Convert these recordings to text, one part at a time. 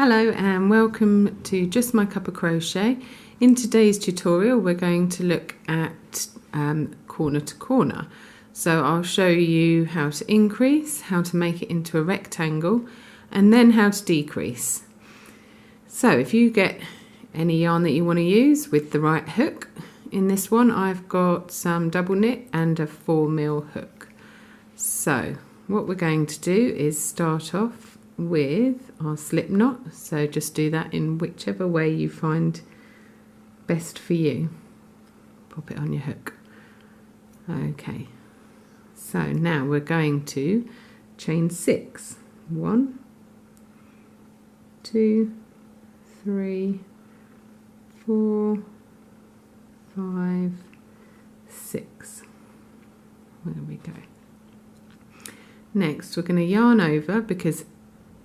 Hello and welcome to Just My Cup of Crochet. In today's tutorial we're going to look at corner to corner. So I'll show you how to increase, how to make it into a rectangle, and then how to decrease. So if you get any yarn that you want to use with the right hook, in this one I've got some double knit and a 4mm hook. So what we're going to do is start off with our slip knot, so just do that in whichever way you find best for you. Pop it on your hook. Okay, so now we're going to chain 6. 1, 2, 3, 4, 5, 6. There we go. Next we're going to yarn over, because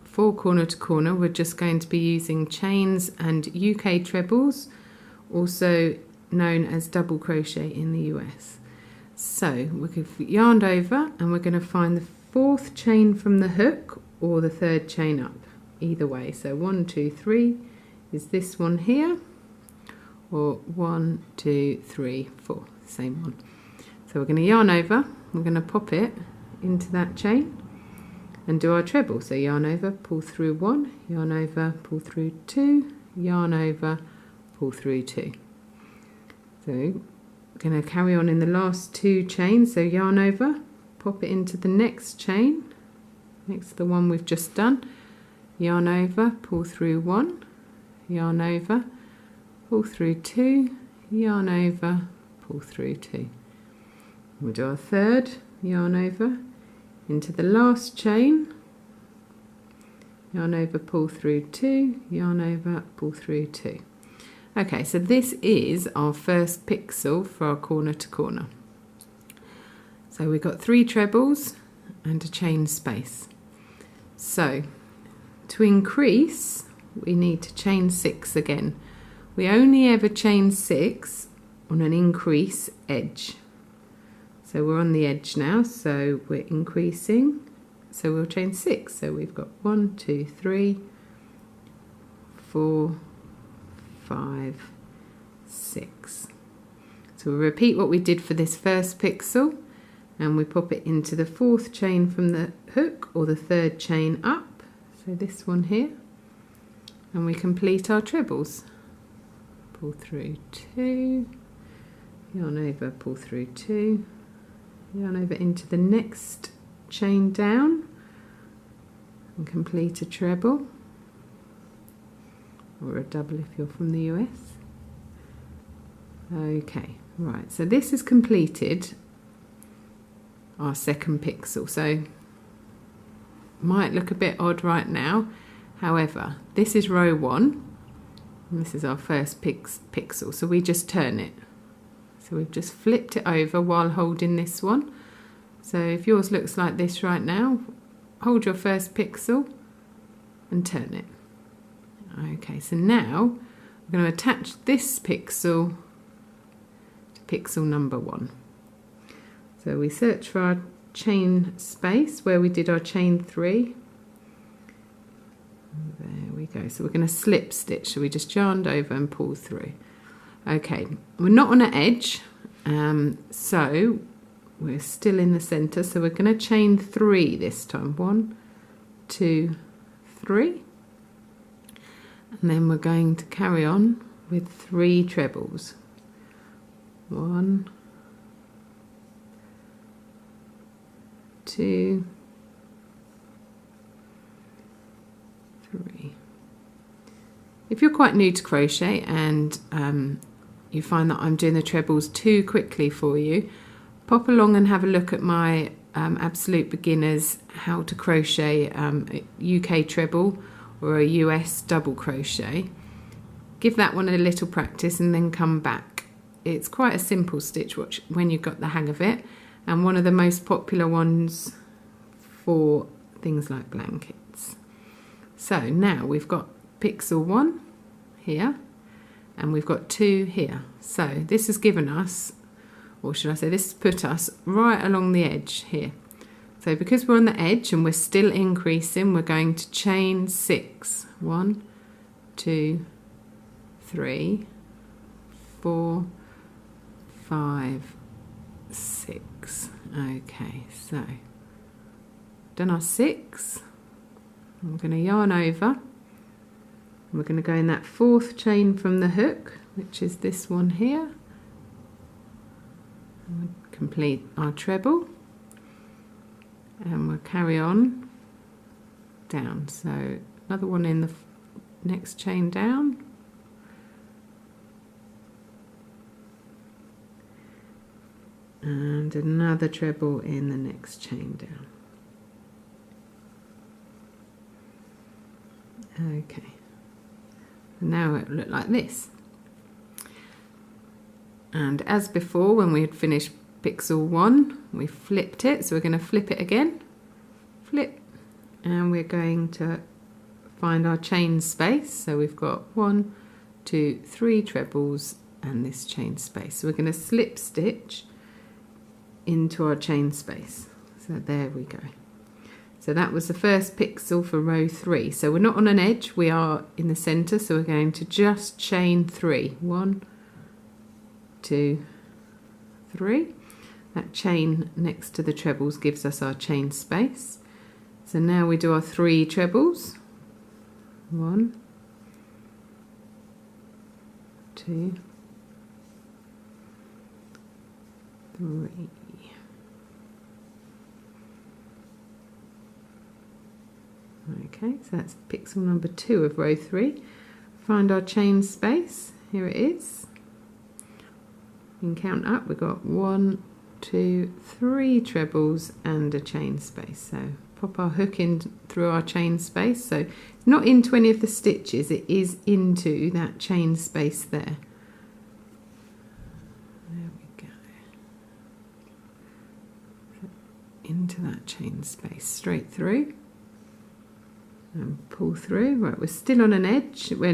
for corner to corner we're just going to be using chains and UK trebles, also known as double crochet in the US. So we've yarned over and we're going to find the 4th chain from the hook or the 3rd chain up, either way. So 1, 2, 3 is this one here, or 1, 2, 3, 4, same one. So we're going to yarn over, we're going to pop it into that chain and do our treble. So yarn over, pull through 1, yarn over, pull through 2, yarn over, pull through 2. So we're going to carry on in the last 2 chains. So yarn over, pop it into the next chain, next to the one we've just done, yarn over, pull through 1, yarn over, pull through 2, yarn over, pull through 2. We'll do our 3rd, yarn over, into the last chain, yarn over, pull through 2, yarn over, pull through 2. Okay, so this is our first pixel for our corner to corner. So we've got 3 trebles and a chain space. So to increase we need to chain 6 again. We only ever chain 6 on an increase edge. So we're on the edge now, so we're increasing, so we'll chain 6. So we've got 1, 2, 3, 4, 5, 6. So we'll repeat what we did for this first pixel, and we pop it into the 4th chain from the hook or the 3rd chain up, so this one here, and we complete our trebles. Pull through 2, yarn over, pull through 2, yarn over into the next chain down and complete a treble, or a double if you're from the US. Okay, right, so this has completed our second pixel. So might look a bit odd right now, however this is row 1 and this is our first pixel, so we just turn it. So we've just flipped it over while holding this one. So if yours looks like this right now, hold your first pixel and turn it. Okay, so now we're going to attach this pixel to pixel number 1. So we search for our chain space where we did our chain 3. There we go. So we're going to slip stitch. So we just yarned over and pull through. Okay, we're not on an edge, so we're still in the center, so we're going to chain 3 this time. 1, 2, 3, and then we're going to carry on with 3 trebles. 1, 2, 3. If you're quite new to crochet and you find that I'm doing the trebles too quickly for you, pop along and have a look at my Absolute Beginners How to Crochet a UK treble or a US double crochet. Give that one a little practice and then come back. It's quite a simple stitch when you've got the hang of it, and one of the most popular ones for things like blankets. So now we've got pixel 1 here and we've got 2 here. So this has given us, or should I say this has put us right along the edge here. So So because we're on the edge and we're still increasing, we're going to chain 6. 1, 2, 3, 4, 5, 6. Okay, so done our 6. I'm going to yarn over. We're going to go in that 4th chain from the hook, which is this one here. And we'll complete our treble, and we'll carry on down. So another one in the next chain down, and another treble in the next chain down. Okay, now it will look like this. And as before, when we had finished pixel 1, we flipped it, so we're going to flip it again, flip, and we're going to find our chain space. So we've got 1, 2, 3 trebles and this chain space. So we're going to slip stitch into our chain space. So there we go. So that was the first pixel for row 3. So we're not on an edge, we are in the center, so we're going to just chain 3. 1, 2, 3. That chain next to the trebles gives us our chain space. So now we do our 3 trebles. 1, 2, 3. Okay, so that's pixel number 2 of row 3. Find our chain space. Here it is. You can count up. We've got 1, 2, 3 trebles and a chain space. So pop our hook in through our chain space. So it's not into any of the stitches, it is into that chain space there. There we go. So into that chain space, straight through. And pull through. Right, we're still on an edge. We're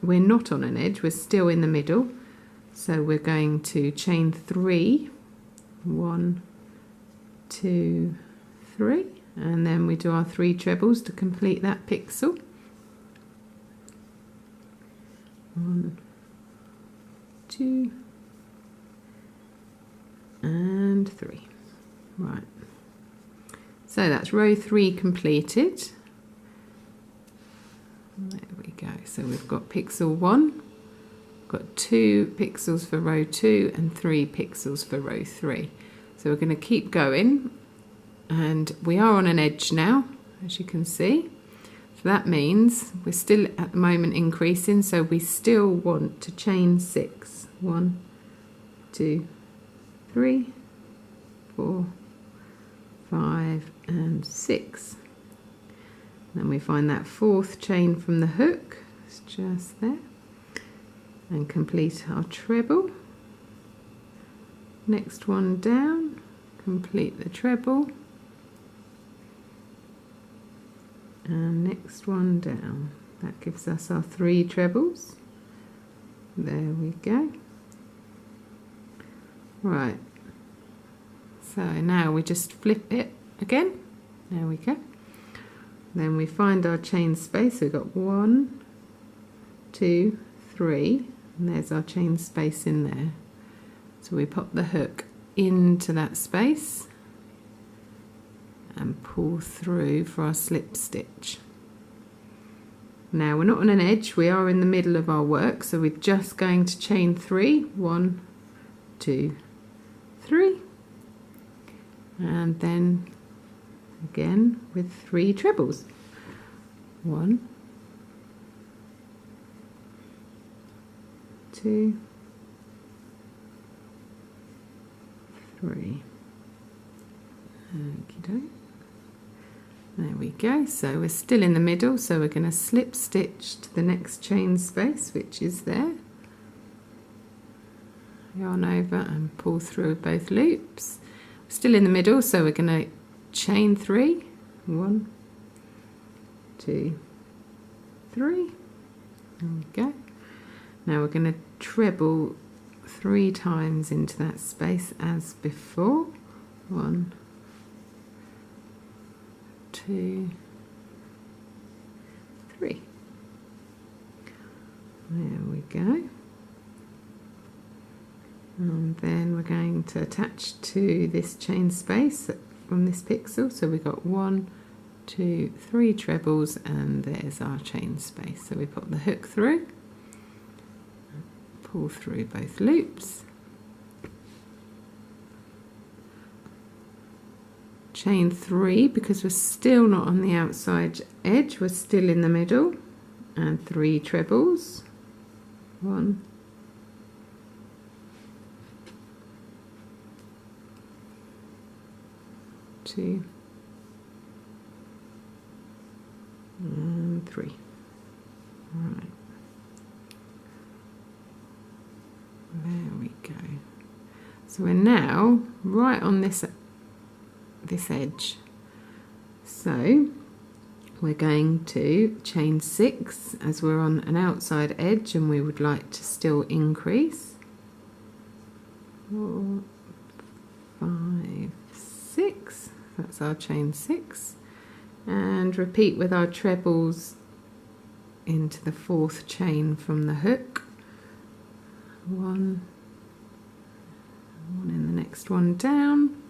not on an edge, we're still in the middle. So we're going to chain 3. 1, 2, 3. And then we do our 3 trebles to complete that pixel. 1, 2, and 3. Right. So that's row 3 completed. There we go. So we've got pixel 1, got 2 pixels for row 2 and 3 pixels for row 3. So we're going to keep going, and we are on an edge now, as you can see. So that means we're still at the moment increasing, so we still want to chain 6. 1, 2, 3, 4, 5 and 6. Then we find that 4th chain from the hook, it's just there, and complete our treble. Next one down, complete the treble, and next one down. That gives us our 3 trebles. There we go. Right, so now we just flip it again. There we go. Then we find our chain space. So we've got 1, 2, 3, and there's our chain space in there. So we pop the hook into that space and pull through for our slip stitch. Now we're not on an edge, we are in the middle of our work, so we're just going to chain 3. 1, 2, 3, and then again with 3 trebles. 1, 2, 3. Okey-doke. There we go. So we're still in the middle, so we're going to slip stitch to the next chain space, which is there. Yarn over and pull through both loops. Still in the middle, so we're going to chain 3. 1, 2, 3. There we go. Now we're going to treble 3 times into that space as before. 1, going to attach to this chain space from this pixel. So we've got 1, 2, 3 trebles, and there's our chain space. So we put the hook through, pull through both loops, chain 3 because we're still not on the outside edge, we're still in the middle, and 3 trebles, 1, 2, and 3. Right. There we go. So we're now right on this edge. So we're going to chain 6 as we're on an outside edge, and we would like to still increase. 4, 5, 6. That's our chain 6. And repeat with our trebles into the 4th chain from the hook. 1 in the next one down,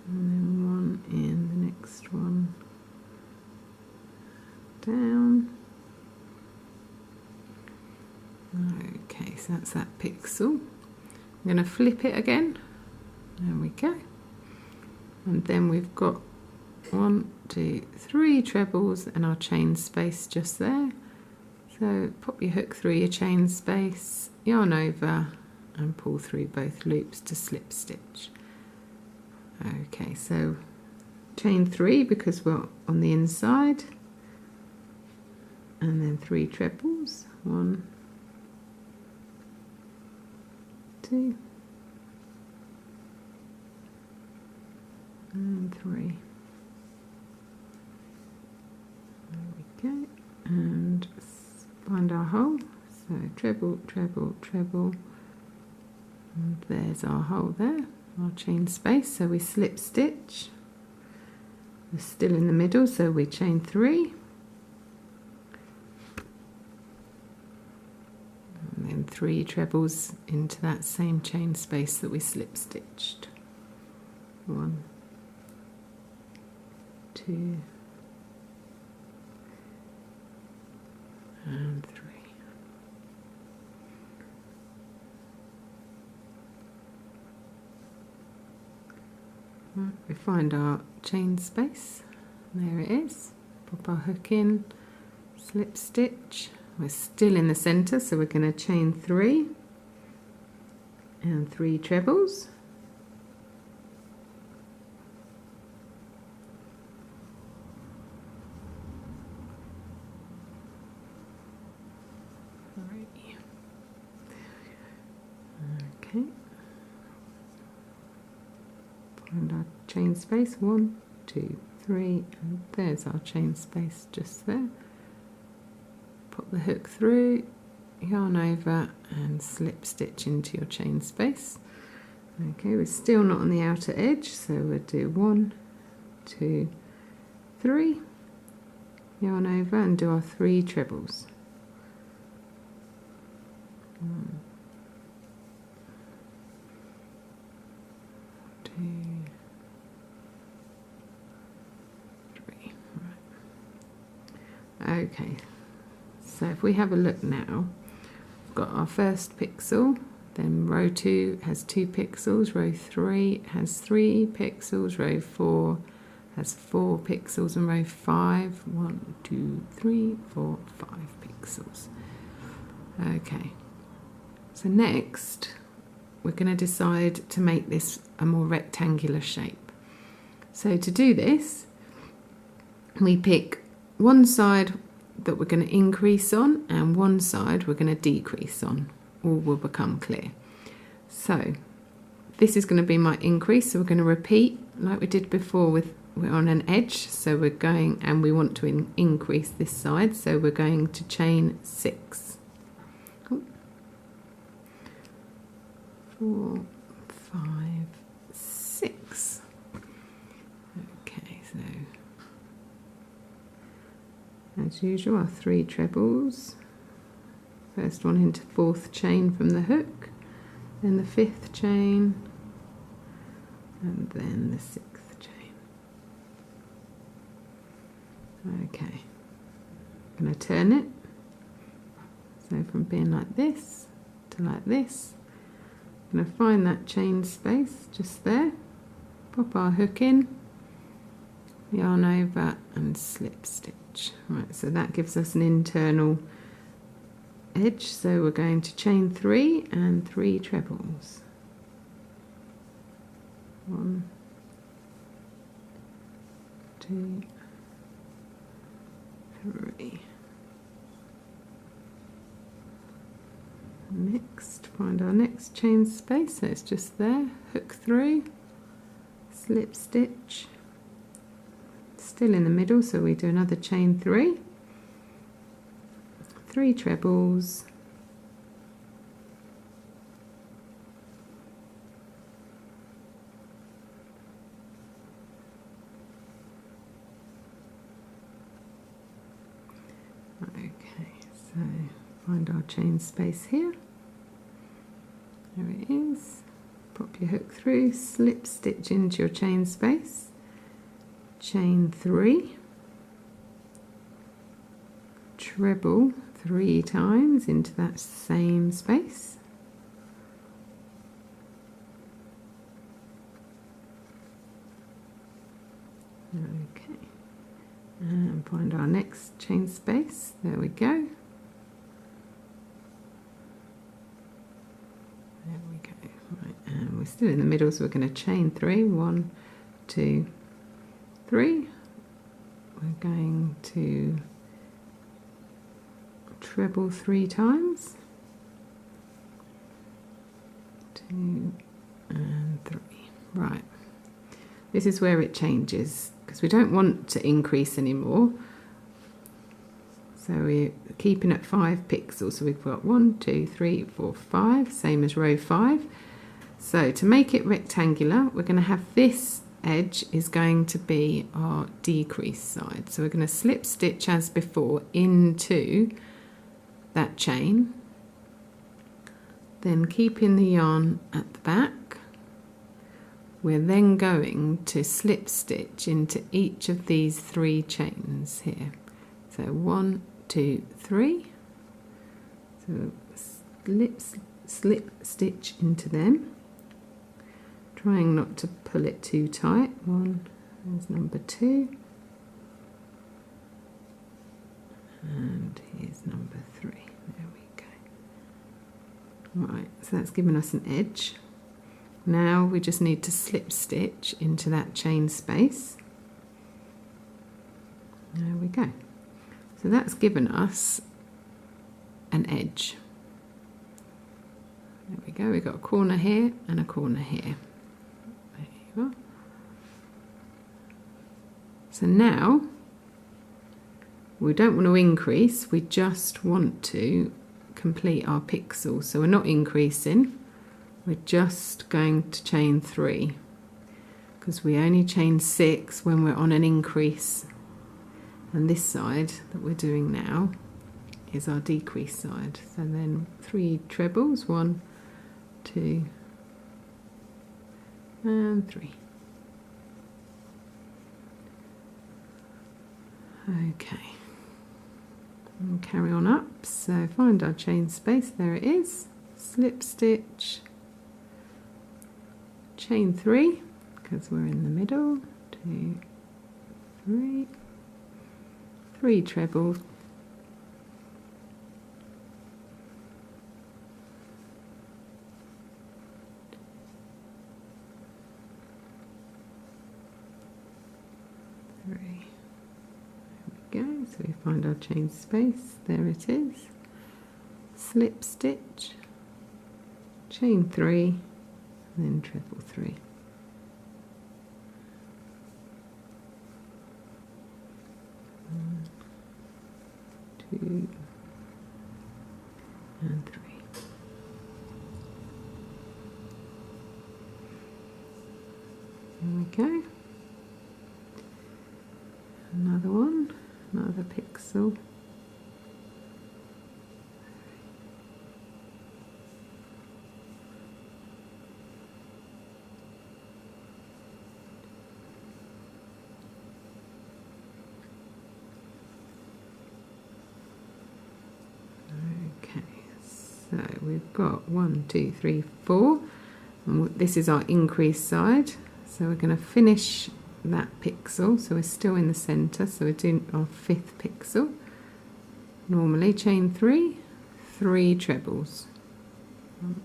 and then 1 in the next one down. Okay, so that's that pixel. I'm going to flip it again. There we go. And then we've got 1, 2, 3 trebles and our chain space just there. So pop your hook through your chain space, yarn over, and pull through both loops to slip stitch. Okay, so chain 3 because we're on the inside, and then 3 trebles, 1, 2, and 3. There we go, and find our hole. So treble, treble, treble, and there's our hole there, our chain space. So we slip stitch, we're still in the middle, so we chain 3, and then 3 trebles into that same chain space that we slip stitched. 1, 2, and 3. Right, we find our chain space, there it is, pop our hook in, slip stitch, we're still in the center, so we're going to chain 3 and 3 trebles, okay, find our chain space, 1, 2, 3, and there's our chain space just there. Put the hook through, yarn over, and slip stitch into your chain space. Okay, we're still not on the outer edge, so we'll do 1, 2, 3, yarn over, and do our 3 trebles. 1, 2, 3. Right. Okay, so if we have a look now, we've got our first pixel, then row 2 has 2 pixels, row 3 has 3 pixels, row 4 has 4 pixels, and row 5, 1, 2, 3, 4, 5 pixels. Okay, so next we're going to decide to make this a more rectangular shape. So to do this, we pick one side that we're going to increase on and one side we're going to decrease on. All will become clear. So this is going to be my increase, so we're going to repeat like we did before with we're on an edge, so we're going and we want to increase this side, so we're going to chain 6. 4, 5, 6. Okay, so as usual, our 3 trebles. First one into 4th chain from the hook, then the 5th chain, and then the 6th chain. Okay, I'm going to turn it, so from being like this to like this. I'm going to find that chain space just there, pop our hook in, yarn over and slip stitch. Right, so that gives us an internal edge, so we're going to chain 3 and 3 trebles. 1, 2, 3. Next, find our next chain space, so it's just there, hook through, slip stitch, still in the middle, so we do another chain 3, 3 trebles, okay, so find our chain space here, there it is, pop your hook through, slip stitch into your chain space, chain 3, treble 3 times into that same space, okay, and find our next chain space, there we go. There we go. Right, and we're still in the middle, so we're going to chain 3. 1, 2, 3. We're going to treble 3 times. 2 and 3. Right. This is where it changes because we don't want to increase anymore. So we're keeping at 5 pixels. So we've got 1, 2, 3, 4, 5, same as row 5. So to make it rectangular, we're going to have this edge is going to be our decrease side. So we're going to slip stitch as before into that chain. Then keeping the yarn at the back, we're then going to slip stitch into each of these 3 chains here. So 1, 2, 3. So slip stitch into them, trying not to pull it too tight. 1, there's number 2, and here's number 3. There we go. Right, so that's given us an edge. Now we just need to slip stitch into that chain space. There we go. So that's given us an edge. There we go, we've got a corner here and a corner here. There you are. So now we don't want to increase, we just want to complete our pixel. So we're not increasing, we're just going to chain 3 because we only chain 6 when we're on an increase. And this side that we're doing now is our decrease side. So then 3 trebles, 1, 2, and 3. Okay, and carry on up. So find our chain space, there it is, slip stitch, chain 3 because we're in the middle, 2, 3, 3 trebles, so we find our chain space, there it is, slip stitch, chain 3, and then treble 3. One, 2, and 3. There we go. Another one. Another pixel. we've got 1, 2, 3, 4, and this is our increase side. So we're going to finish that pixel, so we're still in the center, so we're doing our 5th pixel. Normally chain 3, 3 trebles. 1,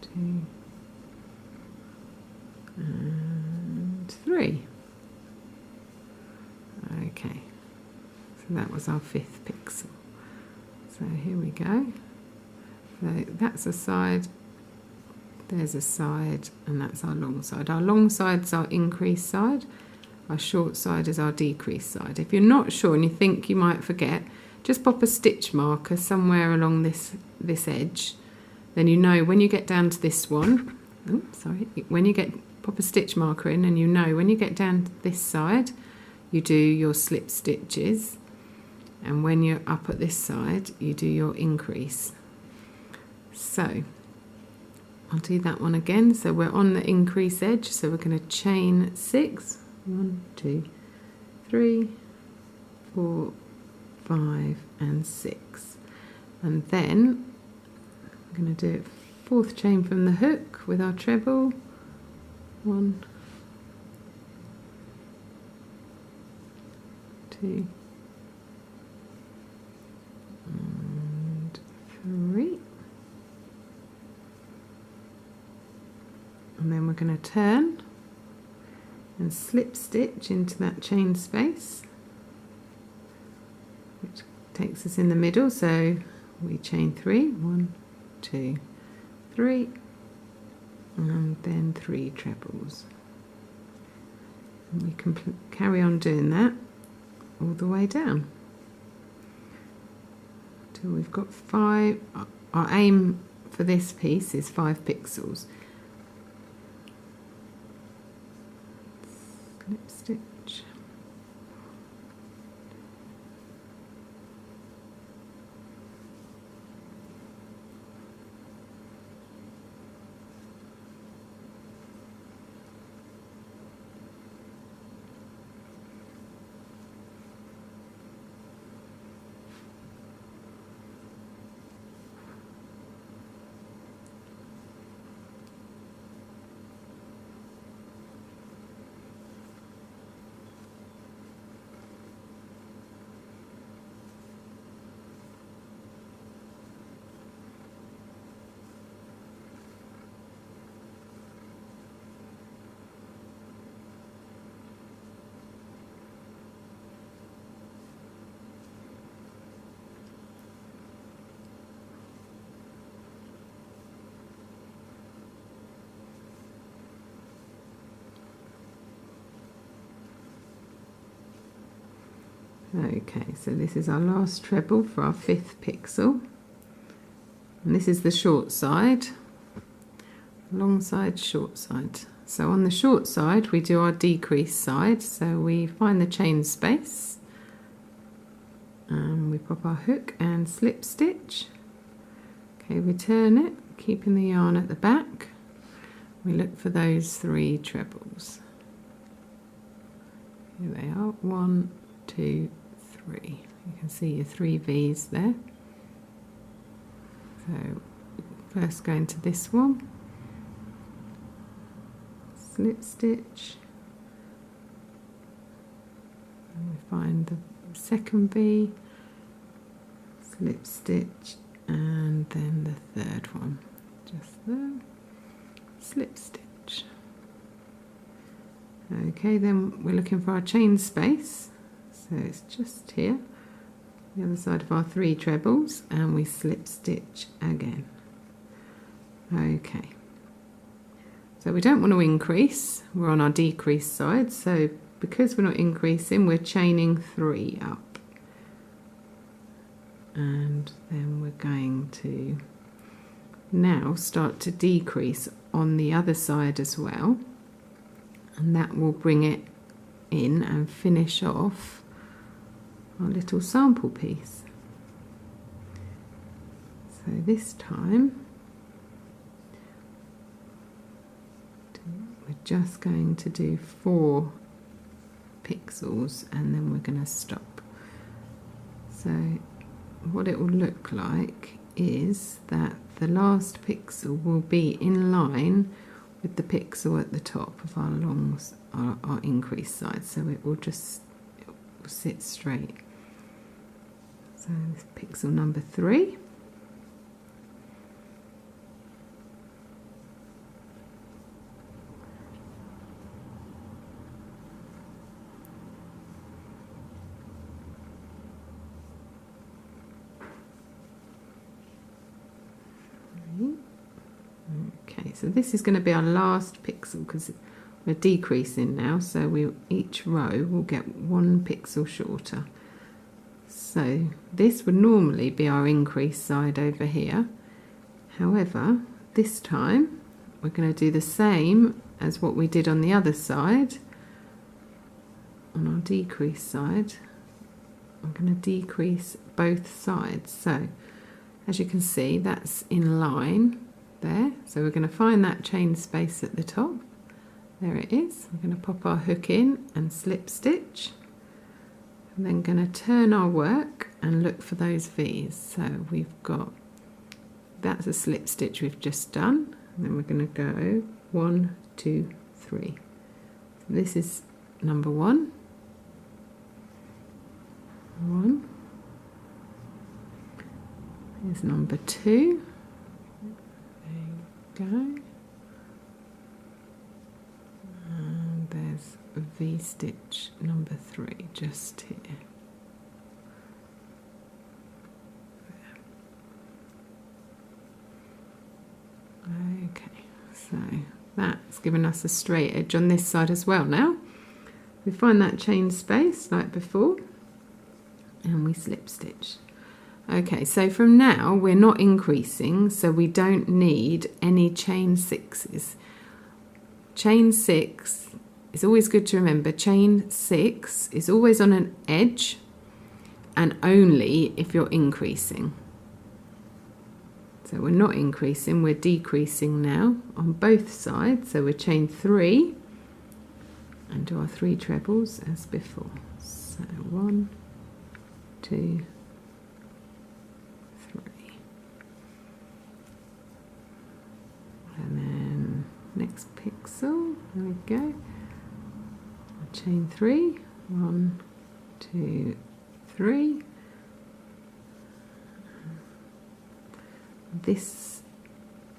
2 and 3. Okay, so that was our 5th pixel. So here we go. So that's a side, there's a side, and that's our long side. Our long side's our increase side, our short side is our decrease side. If you're not sure and you think you might forget, just pop a stitch marker somewhere along this edge. Then you know when you get down to this one, when you pop a stitch marker in, and you know when you get down to this side, you do your slip stitches, and when you're up at this side, you do your increase. So I'll do that one again. So we're on the increase edge, so we're going to chain 6. 1, 2, 3, 4, 5, and 6. And then I'm going to do a 4th chain from the hook with our treble. 1, 2, and 3. And then we're going to turn and slip stitch into that chain space, which takes us in the middle. So we chain 3, 1, 2, 3, and then 3 trebles. And we can carry on doing that all the way down till we've got 5. Our aim for this piece is 5 pixels. Slip stitch. Okay, so this is our last treble for our 5th pixel, and this is the short side, long side, short side. So on the short side we do our decrease side, so we find the chain space and we pop our hook and slip stitch. Okay, we turn it, keeping the yarn at the back. We look for those 3 trebles. Here they are, 1, 2, 3. You can see your 3 V's there. So first go into this one, slip stitch, and we find the 2nd V, slip stitch, and then the 3rd one, just there, slip stitch. Okay, then we're looking for our chain space. So it's just here, the other side of our 3 trebles, and we slip stitch again. Okay, so we don't want to increase, we're on our decrease side, so because we're not increasing, we're chaining 3 up. And then we're going to now start to decrease on the other side as well, and that will bring it in and finish off our little sample piece. So this time we're just going to do 4 pixels, and then we're going to stop. So what it will look like is that the last pixel will be in line with the pixel at the top of our increase side, so it will sit straight. So this pixel number 3. Okay, so this is going to be our last pixel because we're decreasing now, so each row will get 1 pixel shorter. So this would normally be our increase side over here. However, this time we're going to do the same as what we did on the other side. On our decrease side, I'm going to decrease both sides. So as you can see, that's in line there. So we're going to find that chain space at the top. There it is. We're going to pop our hook in and slip stitch. And then going to turn our work and look for those V's. So we've got, that's a slip stitch we've just done. And then we're going to go 1, 2, 3. So this is number 1. 1. Here's number 2. There you go. And there's V stitch number 3 just here. There. Okay, so that's given us a straight edge on this side as well. Now we find that chain space like before and we slip stitch. Okay, so from now we're not increasing, so we don't need any chain 6s. Chain 6 is always good to remember. Chain 6 is always on an edge and only if you're increasing. So we're not increasing, we're decreasing now on both sides. So we're chain 3 and do our 3 trebles as before. So 1, 2, 3. And then next pixel, there we go. Chain 3, 1, 2, 3. This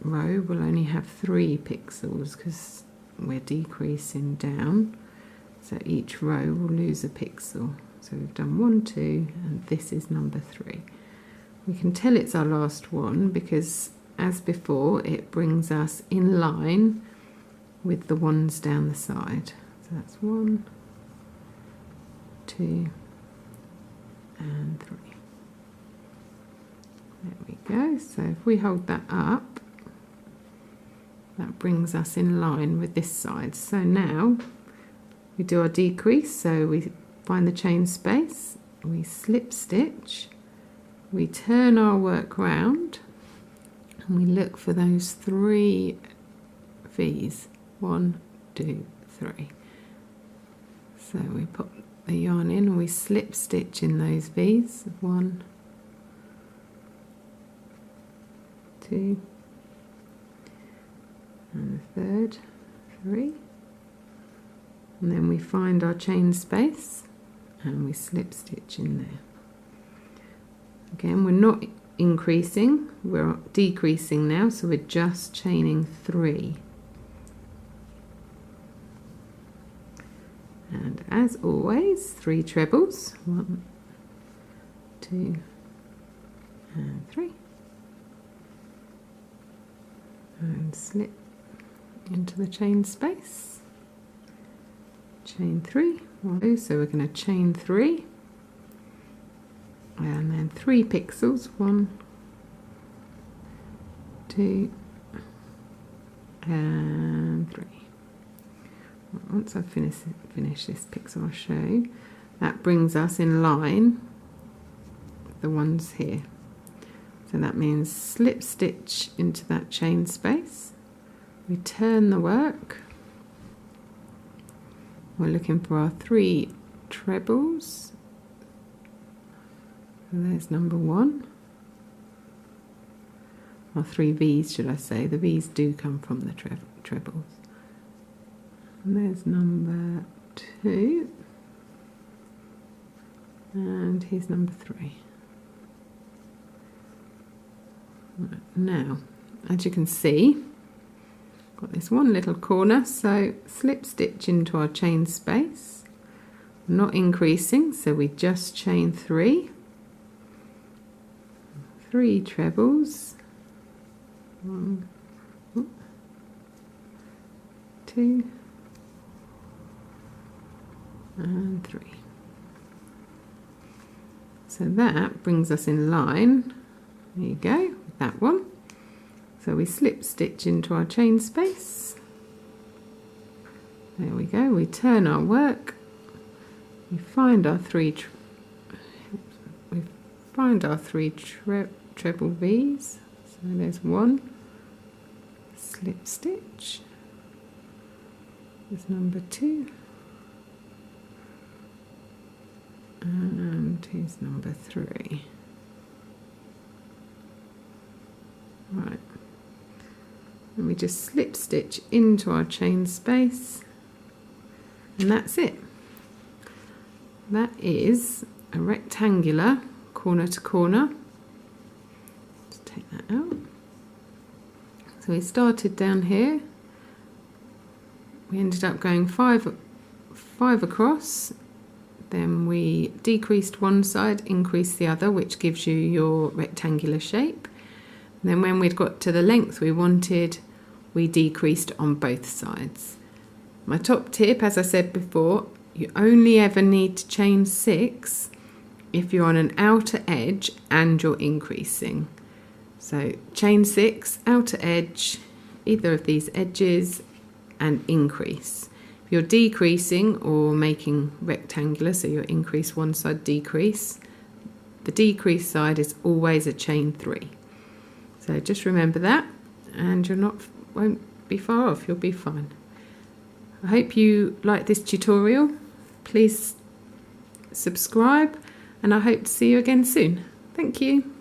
row will only have 3 pixels because we're decreasing down, so each row will lose a pixel. So we've done 1, 2, and this is number 3. We can tell it's our last one because, as before, it brings us in line with the ones down the side. So that's 1, 2, and 3. There we go. So if we hold that up, that brings us in line with this side. So now we do our decrease. So we find the chain space, we slip stitch, we turn our work round, and we look for those 3 V's. 1, 2, 3. So we put the yarn in and we slip stitch in those V's. 1, 2, and the third, 3. And then we find our chain space and we slip stitch in there. Again, we're not increasing, we're decreasing now, so we're just chaining 3. And as always, 3 trebles. 1, 2, and 3. And slip into the chain space. Chain 3. 1, 2. So we're going to chain 3. And then 3 pixels. 1, 2, and 3. Once I finish this pixel, I'll show you. That brings us in line with the ones here. So that means slip stitch into that chain space. We turn the work we're looking for our 3 trebles. So there's number 1. Or 3 V's, should I say. The V's do come from the trebles. And there's number 2. And here's number 3. Right, now, as you can see, got this one little corner, so slip stitch into our chain space. Not increasing, so we just chain 3. 3 trebles. 1, 2, and 3. So that brings us in line. There you go, with that one. So we slip stitch into our chain space. There we go. We turn our work. We find our 3 treble V's. So there's 1. Slip stitch. There's number 2. And here's number 3. Right. And we just slip stitch into our chain space. And that's it. That is a rectangular corner to corner. Let's take that out. So we started down here. We ended up going 5 across. Then we decreased one side, increased the other, which gives you your rectangular shape. And then when we'd got to the length we wanted, we decreased on both sides. My top tip, as I said before, you only ever need to chain 6 if you're on an outer edge and you're increasing. So chain 6, outer edge, either of these edges, and increase. If you're decreasing or making rectangular, so you increase one side, decrease, the decrease side is always a chain 3. So just remember that, and won't be far off, you'll be fine. I hope you like this tutorial. Please subscribe, and I hope to see you again soon. Thank you.